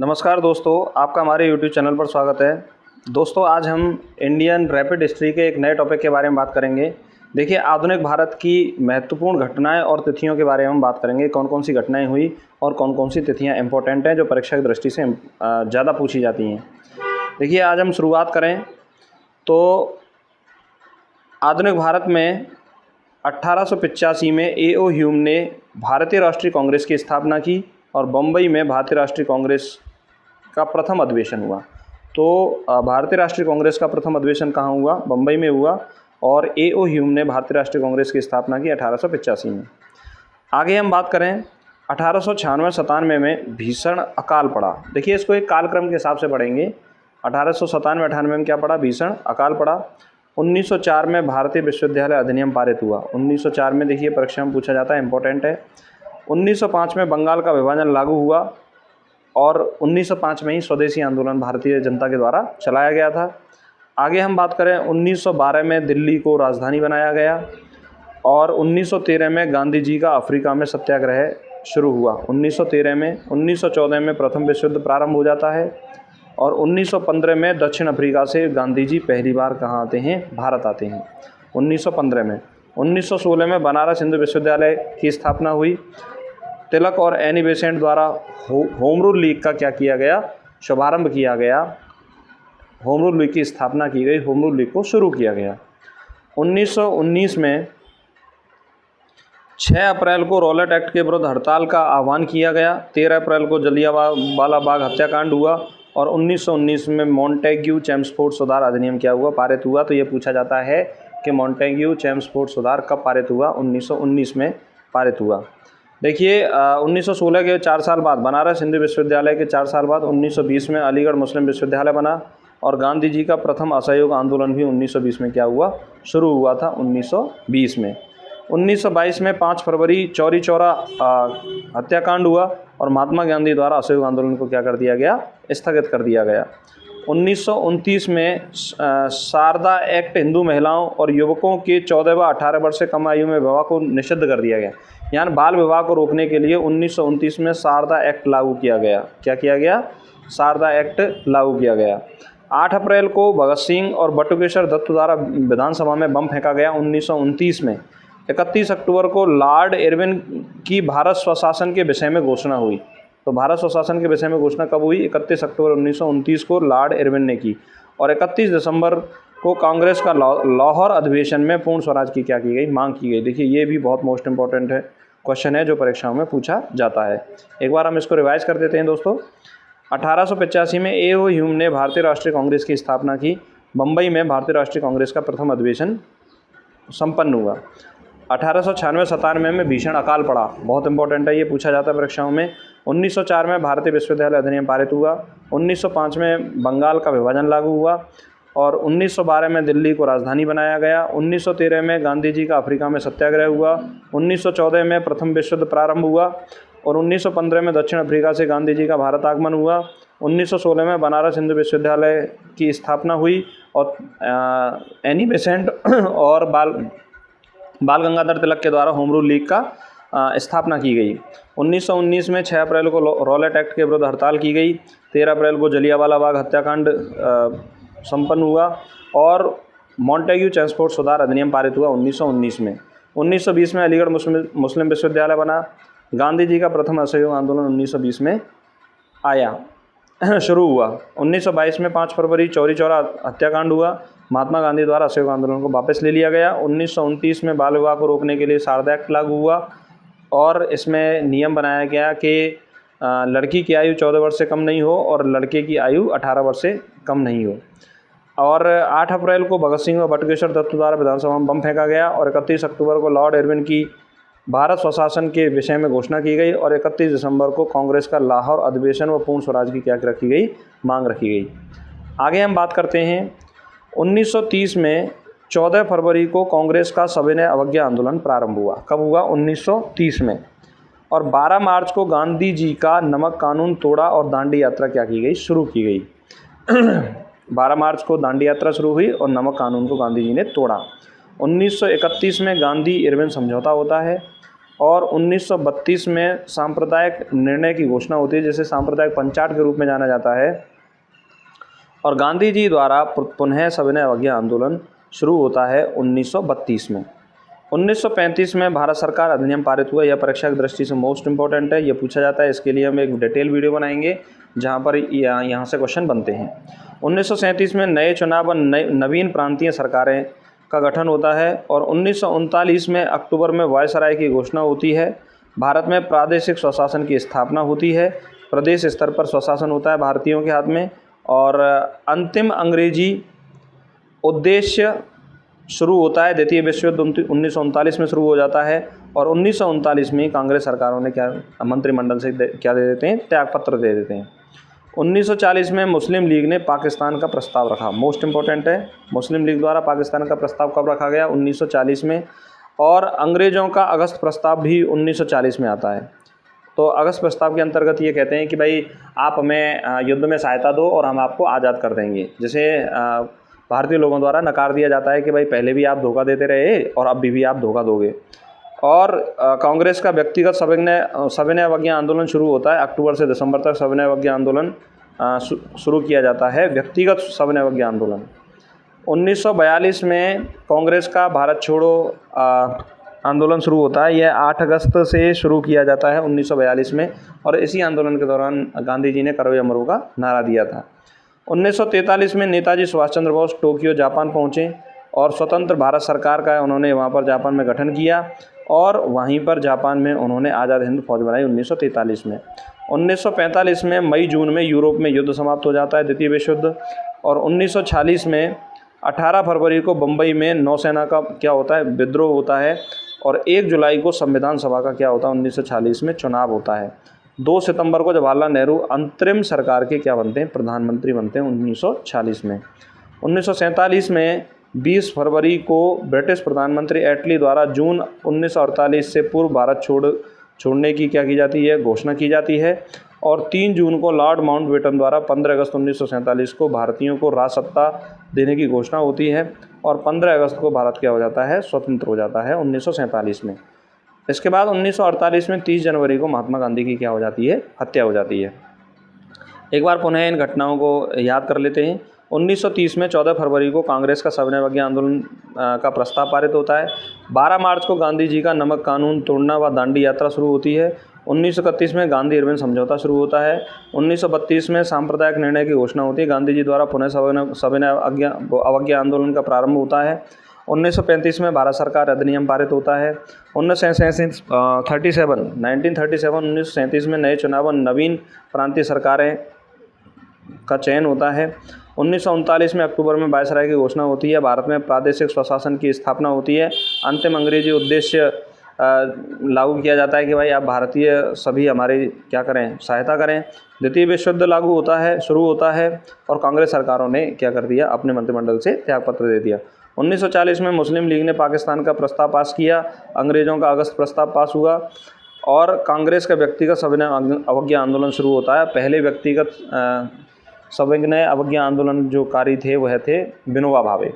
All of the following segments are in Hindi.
नमस्कार दोस्तों, आपका हमारे YouTube चैनल पर स्वागत है। दोस्तों, आज हम इंडियन रैपिड हिस्ट्री के एक नए टॉपिक के बारे में बात करेंगे। देखिए, आधुनिक भारत की महत्वपूर्ण घटनाएं और तिथियों के बारे में हम बात करेंगे। कौन कौन सी घटनाएं हुई और कौन कौन सी तिथियां इंपॉर्टेंट हैं जो परीक्षा की दृष्टि से ज़्यादा पूछी जाती हैं। देखिए, आज हम शुरुआत करें तो आधुनिक भारत में 1885 में A.O. ह्यूम ने भारतीय राष्ट्रीय कांग्रेस की स्थापना की और बम्बई में भारतीय राष्ट्रीय कांग्रेस का प्रथम अधिवेशन हुआ। तो भारतीय राष्ट्रीय कांग्रेस का प्रथम अधिवेशन कहाँ हुआ? बम्बई में हुआ। और A.O. ह्यूम ने भारतीय राष्ट्रीय कांग्रेस की स्थापना की 1885 में। आगे हम बात करें 1896-97 में भीषण अकाल पड़ा। देखिए, इसको एक कालक्रम के हिसाब से पढ़ेंगे। 1897-98 में क्या पड़ा? भीषण अकाल पड़ा। 1904 में भारतीय विश्वविद्यालय अधिनियम पारित हुआ। 1904 में देखिए परीक्षा में पूछा जाता है, इंपॉर्टेंट है। 1905 में बंगाल का विभाजन लागू हुआ और 1905 में ही स्वदेशी आंदोलन भारतीय जनता के द्वारा चलाया गया था। आगे हम बात करें 1912 में दिल्ली को राजधानी बनाया गया और 1913 में गांधी जी का अफ्रीका में सत्याग्रह शुरू हुआ। 1913 में 1914 में प्रथम विश्व युद्ध प्रारंभ हो जाता है और 1915 में दक्षिण अफ्रीका से गांधी जी पहली बार कहाँ आते हैं? भारत आते हैं 1915 में। 1916 में बनारस हिंदू विश्वविद्यालय की स्थापना हुई। तिलक और एनी बेसेंट द्वारा होम रूल लीग का क्या किया गया? शुभारंभ किया गया। होम रूल लीग की स्थापना की गई, होम रूल लीग को शुरू किया गया। 1919 में 6 अप्रैल को रॉलेट एक्ट के विरुद्ध हड़ताल का आह्वान किया गया। 13 अप्रैल को जलियांवाला बाग हत्याकांड हुआ और 1919 में मॉन्टेग्यू चेम्सफोर्ड सुधार अधिनियम क्या हुआ? पारित हुआ। तो ये पूछा जाता है कि मॉन्टेग्यू चेम्सफोर्ड सुधार कब पारित हुआ? 1919 में पारित हुआ। देखिए, 1916 के 4 साल बाद बनारस हिंदू विश्वविद्यालय के 4 साल बाद 1920 में अलीगढ़ मुस्लिम विश्वविद्यालय बना और गांधी जी का प्रथम असहयोग आंदोलन भी 1920 में क्या हुआ? शुरू हुआ था 1920 में। 1922 में 5 फरवरी चौरी चौरा हत्याकांड हुआ और महात्मा गांधी द्वारा असहयोग आंदोलन को क्या कर दिया गया? स्थगित कर दिया गया। 1929 में शारदा एक्ट हिंदू महिलाओं और युवकों के 14 व 18 वर्ष से कम आयु में विवाह को निषिद्ध कर दिया गया। यानी बाल विवाह को रोकने के लिए 1929 में शारदा एक्ट लागू किया गया। क्या किया गया? शारदा एक्ट लागू किया गया। 8 अप्रैल को भगत सिंह और बटुकेश्वर दत्त द्वारा विधानसभा में बम फेंका गया 1929 में। 31 अक्टूबर को लॉर्ड इरविन की भारत स्वशासन के विषय में घोषणा हुई। तो भारत स्वशासन के विषय में घोषणा कब हुई? 31 अक्टूबर 1929 को लॉर्ड इरविन ने की। और 31 दिसंबर को कांग्रेस का लाहौर अधिवेशन में पूर्ण स्वराज की क्या की गई? मांग की गई। देखिए, ये भी बहुत मोस्ट इंपॉर्टेंट है, क्वेश्चन है जो परीक्षाओं में पूछा जाता है। एक बार हम इसको रिवाइज कर देते हैं दोस्तों। 1885 में A.O. ह्यूम ने भारतीय राष्ट्रीय कांग्रेस की स्थापना की। बम्बई में भारतीय राष्ट्रीय कांग्रेस का प्रथम अधिवेशन संपन्न हुआ। 1896-97 में भीषण अकाल पड़ा, बहुत इंपॉर्टेंट है, ये पूछा जाता है परीक्षाओं में। 1904 में भारतीय विश्वविद्यालय अधिनियम पारित हुआ। 1905 में बंगाल का विभाजन लागू हुआ और 1912 में दिल्ली को राजधानी बनाया गया। 1913 में गांधी जी का अफ्रीका में सत्याग्रह हुआ। 1914 में प्रथम विश्व युद्ध प्रारंभ हुआ और 1915 में दक्षिण अफ्रीका से गांधी जी का भारत आगमन हुआ। 1916 में बनारस हिंदू विश्वविद्यालय की स्थापना हुई और एनी बेसेंट और बाल गंगाधर तिलक के द्वारा होम रूल लीग का स्थापना की गई। 1919 में 6 अप्रैल को रॉलेट एक्ट के विरुद्ध हड़ताल की गई। 13 अप्रैल को जलियांवाला बाग हत्याकांड संपन्न हुआ और मॉन्टेग्यू चेम्सफोर्ड सुधार अधिनियम पारित हुआ 1919 में। 1920 में अलीगढ़ मुस्लिम विश्वविद्यालय बना। गांधी जी का प्रथम असहयोग आंदोलन 1920 में शुरू हुआ। 1922 में 5 फरवरी चौरी चौरा हत्याकांड हुआ। महात्मा गांधी द्वारा असहयोग आंदोलन को वापस ले लिया गया। 1929 में बाल विवाह को रोकने के लिए शारदा एक्ट लागू हुआ और इसमें नियम बनाया गया कि लड़की की आयु 14 वर्ष से कम नहीं हो और लड़के की आयु 18 वर्ष से कम नहीं हो। और 8 अप्रैल को भगत सिंह और बटुकेश्वर दत्त द्वारा विधानसभा में बम फेंका गया और 31 अक्टूबर को लॉर्ड इरविन की भारत स्वशासन के विषय में घोषणा की गई और 31 दिसंबर को कांग्रेस का लाहौर अधिवेशन व पूर्ण स्वराज की क्या रखी गई? मांग रखी गई। आगे हम बात करते हैं 1930 में 14 फरवरी को कांग्रेस का सविनय अवज्ञा आंदोलन प्रारंभ हुआ। कब हुआ? 1930 में। और 12 मार्च को गांधी जी का नमक कानून तोड़ा और दांडी यात्रा क्या की गई? शुरू की गई। 12 मार्च को दांडी यात्रा शुरू हुई और नमक कानून को गांधी जी ने तोड़ा। 1931 में गांधी इरविन समझौता होता है और 1932 में सांप्रदायिक निर्णय की घोषणा होती है, जिसे सांप्रदायिक पंचाट के रूप में जाना जाता है। और गांधी जी द्वारा पुनः सविनय अवज्ञा आंदोलन शुरू होता है 1932 में। 1935 में भारत सरकार अधिनियम पारित हुआ। यह परीक्षा की दृष्टि से मोस्ट इंपॉर्टेंट है, ये पूछा जाता है। इसके लिए हम एक डिटेल वीडियो बनाएंगे जहाँ पर यहाँ से क्वेश्चन बनते हैं। 1937 में नए चुनाव व नवीन प्रांतीय सरकारें का गठन होता है। और 1939 में अक्टूबर में वायसराय की घोषणा होती है। भारत में प्रादेशिक स्वशासन की स्थापना होती है। प्रदेश स्तर पर स्वशासन होता है भारतीयों के हाथ में। और अंतिम अंग्रेजी उद्देश्य शुरू होता है। द्वितीय विश्व युद्ध 1939 में शुरू हो जाता है। और 1939 में कांग्रेस सरकारों ने मंत्रिमंडल से क्या दे देते हैं, त्यागपत्र दे देते हैं। 1940 में मुस्लिम लीग ने पाकिस्तान का प्रस्ताव रखा। मोस्ट इंपॉर्टेंट है, मुस्लिम लीग द्वारा पाकिस्तान का प्रस्ताव कब रखा गया, 1940 में। और अंग्रेज़ों का अगस्त प्रस्ताव भी 1940 में आता है। तो अगस्त प्रस्ताव के अंतर्गत ये कहते हैं कि भाई आप हमें युद्ध में सहायता दो और हम आपको आज़ाद कर देंगे। जैसे भारतीय लोगों द्वारा नकार दिया जाता है कि भाई पहले भी आप धोखा देते रहे और अब भी आप धोखा दोगे। और कांग्रेस का व्यक्तिगत सविनय अवज्ञा आंदोलन शुरू होता है। अक्टूबर से दिसंबर तक सविनय अवज्ञा आंदोलन शुरू किया जाता है, व्यक्तिगत सविनय अवज्ञा आंदोलन। 1942 में कांग्रेस का भारत छोड़ो आंदोलन शुरू होता है। यह 8 अगस्त से शुरू किया जाता है 1942 में। और इसी आंदोलन के दौरान गांधी जी ने करो या मरो का नारा दिया था। 1943 में नेताजी सुभाष चंद्र बोस टोक्यो जापान पहुँचे और स्वतंत्र भारत सरकार का उन्होंने वहाँ पर जापान में गठन किया। और वहीं पर जापान में उन्होंने आज़ाद हिंद फौज बनाई 1943 में। 1945 में मई जून में यूरोप में युद्ध समाप्त हो जाता है, द्वितीय विश्व युद्ध। और 1946 में 18 फरवरी को बम्बई में नौसेना का क्या होता है, विद्रोह होता है। और 1 जुलाई को संविधान सभा का क्या होता है, 1946 में चुनाव होता है। 2 सितंबर को जवाहरलाल नेहरू अंतरिम सरकार के क्या बनते हैं, प्रधानमंत्री बनते हैं 1946 में। 1947 में 20 फरवरी को ब्रिटिश प्रधानमंत्री एटली द्वारा जून 1948 से पूर्व भारत छोड़ने की क्या की जाती है, घोषणा की जाती है। और 3 जून को लॉर्ड माउंटबेटन द्वारा 15 अगस्त 1947 को भारतीयों को राजसत्ता देने की घोषणा होती है। और 15 अगस्त को भारत क्या हो जाता है, स्वतंत्र हो जाता है 1947 में। इसके बाद 1948 में 30 जनवरी को महात्मा गांधी की क्या हो जाती है, हत्या हो जाती है। एक बार पुनः इन घटनाओं को याद कर लेते हैं। 1930 में 14 फरवरी को कांग्रेस का सविनय अवज्ञा आंदोलन का प्रस्ताव पारित होता है। 12 मार्च को गांधी जी का नमक कानून तोड़ना व दांडी यात्रा शुरू होती है। 1931 में गांधी इरविन समझौता शुरू होता है। 1932 में सांप्रदायिक निर्णय की घोषणा होती है। गांधी जी द्वारा पुनः सविनय अवज्ञा आंदोलन का प्रारंभ होता है। 1935 में भारत सरकार अधिनियम पारित होता है। 1937 में नए चुनाव और नवीन प्रांतीय सरकारें का चयन होता है। 1939 में अक्टूबर में वायसराय की घोषणा होती है। भारत में प्रादेशिक स्वशासन की स्थापना होती है। अंतिम अंग्रेजी उद्देश्य लागू किया जाता है कि भाई आप भारतीय सभी हमारी क्या करें, सहायता करें। द्वितीय विश्व युद्ध लागू होता है, शुरू होता है। और कांग्रेस सरकारों ने क्या कर दिया, अपने मंत्रिमंडल से त्यागपत्र दे दिया। 1940 में मुस्लिम लीग ने पाकिस्तान का प्रस्ताव पास किया। अंग्रेज़ों का अगस्त प्रस्ताव पास हुआ। और कांग्रेस का व्यक्तिगत सविनय अवज्ञा आंदोलन शुरू होता है। पहले व्यक्तिगत सविनय अवज्ञा आंदोलन जो कारी थे वह थे विनोबा भावे।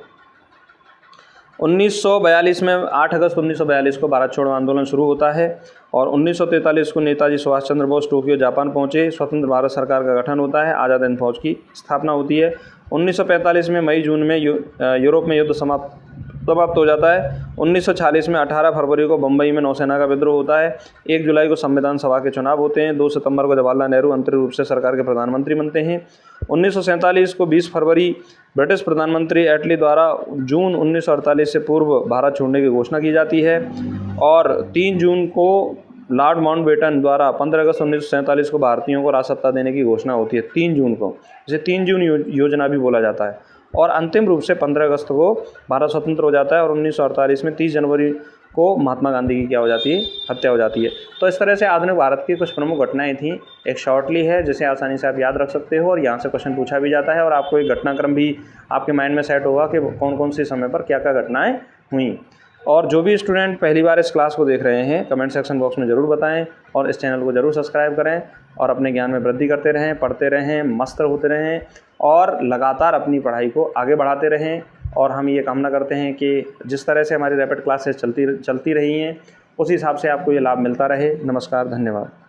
1942 में 8 अगस्त 1942 को भारत छोड़ो आंदोलन शुरू होता है। और 1943 को नेताजी सुभाष चंद्र बोस टोक्यो जापान पहुंचे। स्वतंत्र भारत सरकार का गठन होता है। आज़ाद हिंद फौज की स्थापना होती है। 1945 में मई जून में यूरोप में युद्ध समाप्त हो जाता है। 1946 में 18 फरवरी को बम्बई में नौसेना का विद्रोह होता है। 1 जुलाई को संविधान सभा के चुनाव होते हैं। 2 सितंबर को जवाहरलाल नेहरू अंतरिम रूप से सरकार के प्रधानमंत्री बनते हैं। 1947 को 20 फरवरी ब्रिटिश प्रधानमंत्री एटली द्वारा जून 1948 से पूर्व भारत छोड़ने की घोषणा की जाती है। और 3 जून को लॉर्ड माउंटबेटन द्वारा 15 अगस्त 1947 को भारतीयों को राजसत्ता देने की घोषणा होती है। 3 जून को, जिसे 3 जून योजना भी बोला जाता है। और अंतिम रूप से 15 अगस्त को भारत स्वतंत्र हो जाता है। और 1948 में 30 जनवरी को महात्मा गांधी की क्या हो जाती है, हत्या हो जाती है। तो इस तरह से आधुनिक भारत की कुछ प्रमुख घटनाएं थीं। एक शॉर्टली है जिसे आसानी से आप याद रख सकते हो। और यहाँ से क्वेश्चन पूछा भी जाता है। और आपको एक घटनाक्रम भी आपके माइंड में सेट होगा कि कौन कौन से समय पर क्या क्या घटनाएँ हुई। और जो भी स्टूडेंट पहली बार इस क्लास को देख रहे हैं, कमेंट सेक्शन बॉक्स में ज़रूर बताएं। और इस चैनल को ज़रूर सब्सक्राइब करें। और अपने ज्ञान में वृद्धि करते रहें, पढ़ते रहें, मस्त होते रहें। और लगातार अपनी पढ़ाई को आगे बढ़ाते रहें। और हम ये कामना करते हैं कि जिस तरह से हमारी रैपिड क्लासेस चलती रही हैं उस हिसाब से आपको ये लाभ मिलता रहे। नमस्कार, धन्यवाद।